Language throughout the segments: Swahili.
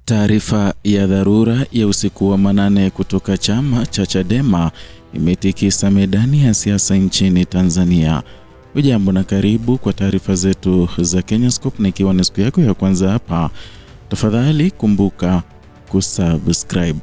Taarifa ya dharura ya usiku wa manane kutoka chama cha Chadema imetikisa medani ya siasa nchini Tanzania. Hujambo na karibu kwa taarifa zetu za Kenyascope, na ikiwa ni siku yako ya kwanza hapa, tafadhali kumbuka kusubscribe.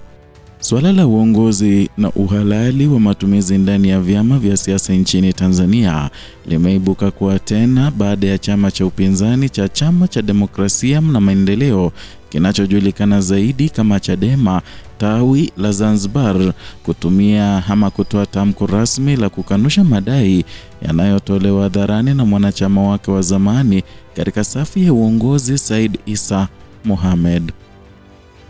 Swala la uongozi na uhalali wa matumizi ndani ya vyama vya siasa nchini Tanzania limeibuka kwa tena baada ya chama cha upinzani cha Chama cha Demokrasia na Maendeleo kinachojulikana zaidi kama Chadema tawi la Zanzibar kutoa tamko rasmi la kukanusha madai yanayotolewa hadharani na mwanachama wake wa zamani katika safu ya uongozi Said Issa Mohamed.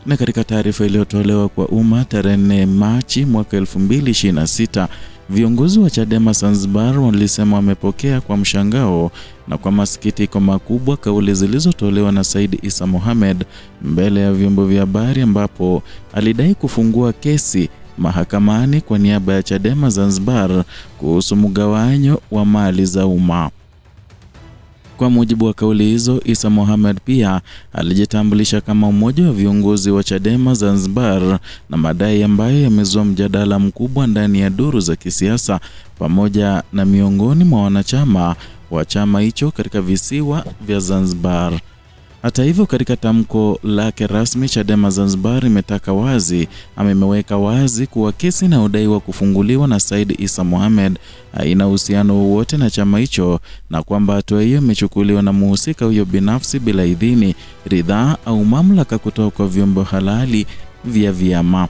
Na katika taarifa iliyotolewa kwa umma tarehe 4 Machi mwaka 2026, viongozi wa Chadema Zanzibar walisema wamepokea kwa mshangao na kwa masikitiko makubwa kauli zilizotolewa na Said Issa Mohamed mbele ya vyombo vya habari, ambapo alidai kufungua kesi mahakamani kwa niaba ya Chadema Zanzibar kuhusu mgawanyo wa mali za umma. Kwa mujibu wa kauli hizo, Issa Mohamed pia alijitambulisha kama mmoja wa viongozi wa Chadema Zanzibar, na madai ambayo yamezua mjadala mkubwa ndani ya duru za kisiasa pamoja na miongoni mwa wanachama wa chama hicho katika visiwa vya Zanzibar. Hata hivyo, katika tamko lake rasmi, Chadema Zanzibar imeweka wazi kuwa kesi inayodaiwa kufunguliwa na Said Issa Mohamed haina uhusiano wowote na chama hicho, na kwamba hatua hiyo imechukuliwa na muhusika huyo binafsi bila idhini, ridhaa au mamlaka kutoka kwa vyombo halali vya vyama.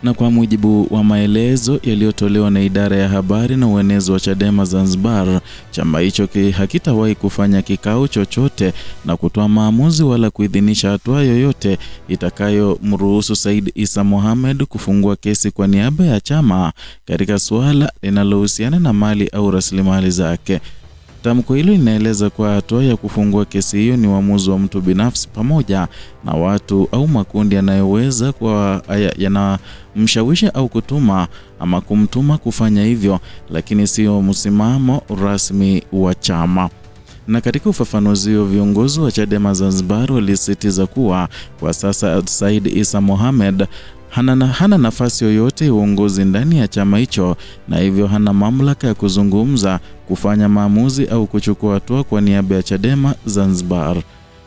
Na kwa mujibu wa maelezo yaliyotolewa na idara ya habari na uenezi wa Chadema Zanzibar, chama hicho hakitawahi kufanya kikao chochote na kutoa maamuzi wala kuidhinisha hatua yoyote itakayomruhusu Said Issa Mohamed kufungua kesi kwa niaba ya chama katika suala linalohusiana na mali au rasilimali zake. Tamko hilo linaeleza kwa hatua ya kufungua kesi hiyo ni uamuzi wa mtu binafsi pamoja na watu au makundi yanayoweza kuwa yanamshawishi au kumtuma kufanya hivyo, lakini sio msimamo rasmi wa chama. Na katika ufafanuzi huo, viongozi wa Chadema Zanzibar walisisitiza kuwa kwa sasa Said Issa Mohamed hana nafasi yoyote ya uongozi ndani ya chama hicho, na hivyo hana mamlaka ya kuzungumza, kufanya maamuzi au kuchukua hatua kwa niaba ya Chadema Zanzibar.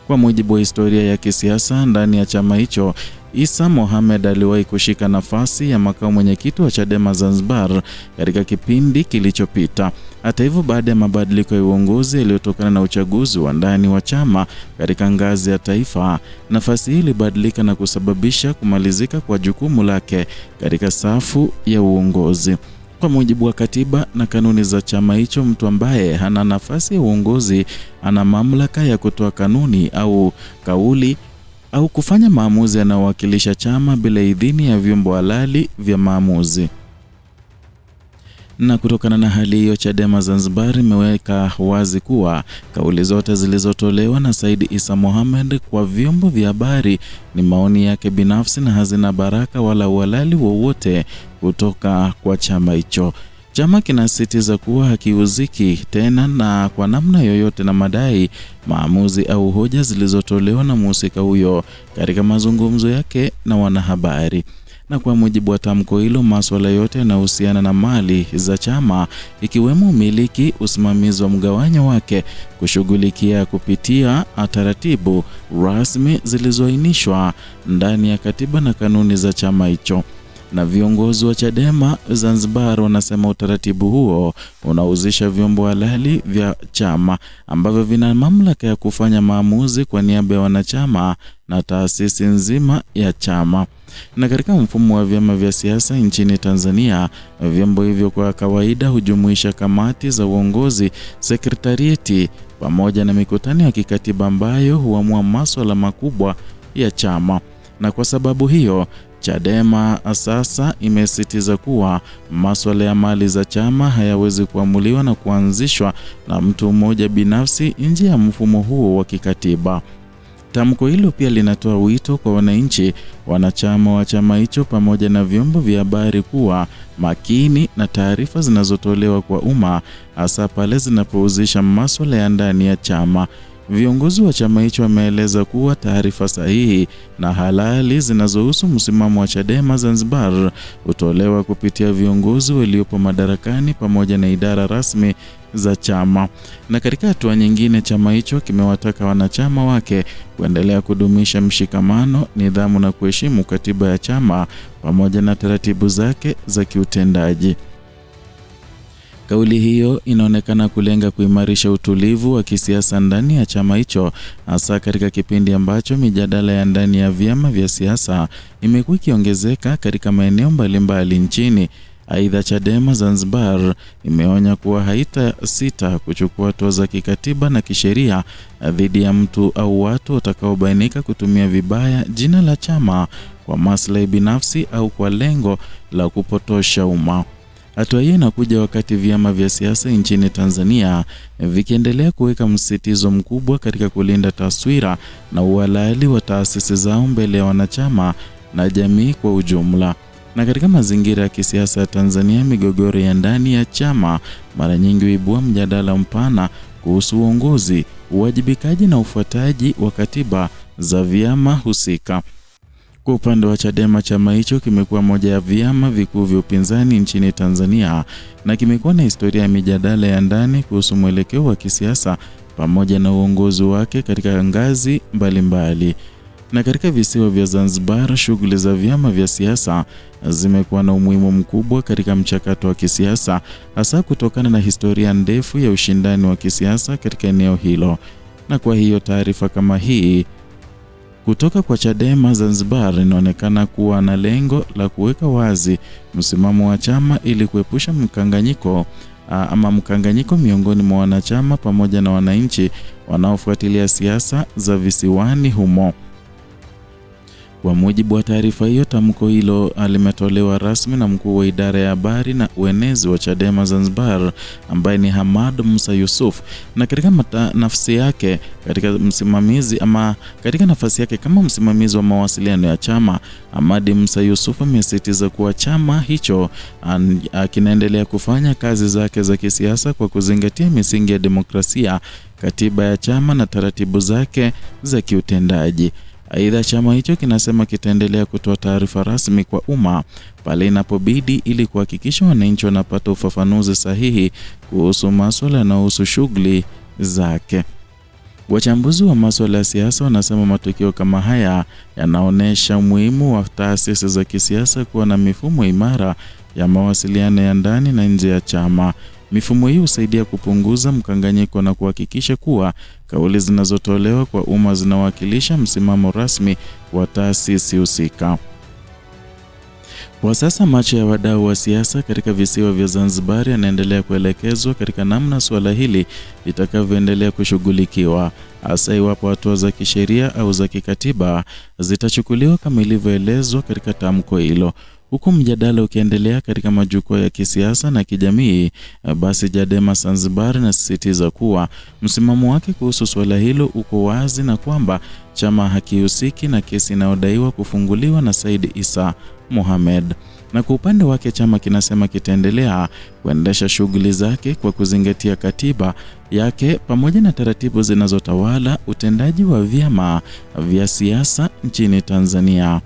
Kwa mujibu wa historia ya kisiasa ndani ya chama hicho, Issa Mohamed aliwahi kushika nafasi ya makamu mwenyekiti wa Chadema Zanzibar katika kipindi kilichopita. Hata hivyo, baada ya mabadiliko ya uongozi yaliyotokana na uchaguzi wa ndani wa chama katika ngazi ya taifa, nafasi hii ilibadilika na kusababisha kumalizika kwa jukumu lake katika safu ya uongozi. Kwa mujibu wa katiba na kanuni za chama hicho, mtu ambaye hana nafasi ya uongozi ana mamlaka ya kutoa kanuni au kauli au kufanya maamuzi yanayowakilisha chama bila idhini ya vyombo halali vya maamuzi. Na kutokana na hali hiyo, Chadema Zanzibar imeweka wazi kuwa kauli zote zilizotolewa na Said Issa Mohamed kwa vyombo vya habari ni maoni yake binafsi na hazina baraka wala uhalali wowote kutoka kwa chama hicho. Chama kinasisitiza kuwa hakiuziki tena na kwa namna yoyote na madai, maamuzi au hoja zilizotolewa na mhusika huyo katika mazungumzo yake na wanahabari. Na kwa mujibu wa tamko hilo, masuala yote yanayohusiana na mali za chama ikiwemo umiliki, usimamizi wa mgawanyo wake, kushughulikia kupitia taratibu rasmi zilizoainishwa ndani ya katiba na kanuni za chama hicho. Na viongozi wa Chadema Zanzibar wanasema utaratibu huo unahusisha vyombo halali vya chama ambavyo vina mamlaka ya kufanya maamuzi kwa niaba ya wanachama na taasisi nzima ya chama. Na katika mfumo wa vyama vya siasa nchini Tanzania, vyombo hivyo kwa kawaida hujumuisha kamati za uongozi, sekretarieti pamoja na mikutano ya kikatiba ambayo huamua masuala makubwa ya chama. Na kwa sababu hiyo, Chadema sasa imesisitiza kuwa masuala ya mali za chama hayawezi kuamuliwa na kuanzishwa na mtu mmoja binafsi nje ya mfumo huo wa kikatiba. Tamko hilo pia linatoa wito kwa wananchi, wanachama wa chama hicho pamoja na vyombo vya habari kuwa makini na taarifa zinazotolewa kwa umma, hasa pale zinapohusisha masuala ya ndani ya chama. Viongozi wa chama hicho wameeleza kuwa taarifa sahihi na halali zinazohusu msimamo wa Chadema Zanzibar hutolewa kupitia viongozi waliopo madarakani pamoja na idara rasmi za chama. Na katika hatua nyingine, chama hicho kimewataka wanachama wake kuendelea kudumisha mshikamano, nidhamu na kuheshimu katiba ya chama pamoja na taratibu zake za kiutendaji. Kauli hiyo inaonekana kulenga kuimarisha utulivu wa kisiasa ndani ya chama hicho, hasa katika kipindi ambacho mijadala ya ndani ya vyama vya siasa imekuwa ikiongezeka katika maeneo mbalimbali nchini. Aidha, Chadema Zanzibar imeonya kuwa haitasita kuchukua hatua za kikatiba na kisheria dhidi ya mtu au watu watakaobainika kutumia vibaya jina la chama kwa maslahi binafsi au kwa lengo la kupotosha umma. Hatua hii inakuja wakati vyama vya siasa nchini Tanzania vikiendelea kuweka msisitizo mkubwa katika kulinda taswira na uhalali wa taasisi zao mbele ya wanachama na jamii kwa ujumla. Na katika mazingira ya kisiasa ya Tanzania, migogoro ya ndani ya chama mara nyingi huibua mjadala mpana kuhusu uongozi, uwajibikaji na ufuataji wa katiba za vyama husika. Kwa upande wa Chadema, chama hicho kimekuwa moja ya vyama vikuu vya upinzani nchini Tanzania na kimekuwa na historia ya mijadala ya ndani kuhusu mwelekeo wa kisiasa pamoja na uongozi wake katika ngazi mbalimbali. Na katika visiwa vya Zanzibar, shughuli za vyama vya siasa zimekuwa na umuhimu mkubwa katika mchakato wa kisiasa, hasa kutokana na historia ndefu ya ushindani wa kisiasa katika eneo hilo. Na kwa hiyo taarifa kama hii kutoka kwa Chadema Zanzibar inaonekana kuwa na lengo la kuweka wazi msimamo wa chama ili kuepusha mkanganyiko miongoni mwa wanachama pamoja na wananchi wanaofuatilia siasa za visiwani humo. Kwa mujibu wa taarifa hiyo, tamko hilo limetolewa rasmi na mkuu wa idara ya habari na uenezi wa Chadema Zanzibar ambaye ni Hamad Musa Yusuf, na katika nafasi yake kama msimamizi wa mawasiliano ya chama, Hamad Musa Yusuf amesisitiza kuwa chama hicho kinaendelea kufanya kazi zake za kisiasa kwa kuzingatia misingi ya demokrasia, katiba ya chama na taratibu zake za kiutendaji. Aidha, chama hicho kinasema kitaendelea kutoa taarifa rasmi kwa umma pale inapobidi ili kuhakikisha wananchi wanapata ufafanuzi sahihi kuhusu masuala yanayohusu shughuli zake. Wachambuzi wa masuala ya siasa wanasema matukio kama haya yanaonyesha umuhimu wa taasisi za kisiasa kuwa na mifumo imara ya mawasiliano ya ndani na nje ya chama. Mifumo hii husaidia kupunguza mkanganyiko na kuhakikisha kuwa kauli zinazotolewa kwa umma zinawakilisha msimamo rasmi wa taasisi husika. Kwa sasa macho ya wadau wa siasa katika visiwa vya Zanzibar yanaendelea kuelekezwa katika namna suala hili litakavyoendelea kushughulikiwa, hasa iwapo hatua za kisheria au za kikatiba zitachukuliwa kama ilivyoelezwa katika tamko hilo. Huku mjadala ukiendelea katika majukwaa ya kisiasa na kijamii, basi Chadema Zanzibar inasisitiza kuwa msimamo wake kuhusu suala hilo uko wazi na kwamba chama hakihusiki na kesi inayodaiwa kufunguliwa na Said Isa Mohamed. Na kwa upande wake chama kinasema kitaendelea kuendesha shughuli zake kwa kuzingatia katiba yake pamoja na taratibu zinazotawala utendaji wa vyama vya siasa nchini Tanzania.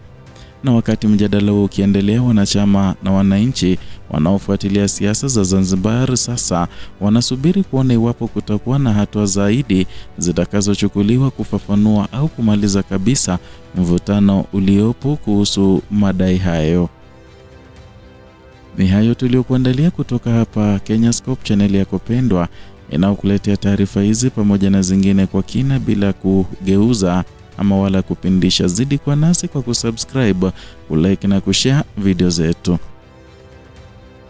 Na wakati mjadala huo ukiendelea, wanachama na wananchi wanaofuatilia siasa za Zanzibar sasa wanasubiri kuona iwapo kutakuwa na hatua zaidi zitakazochukuliwa kufafanua au kumaliza kabisa mvutano uliopo kuhusu madai hayo. Ni hayo tuliokuandalia kutoka hapa Kenyascope, channel yako pendwa inayokuletea taarifa hizi pamoja na zingine kwa kina bila kugeuza ama wala kupindisha. Zidi kwa nasi kwa kusubscribe, kulike na kushare video zetu.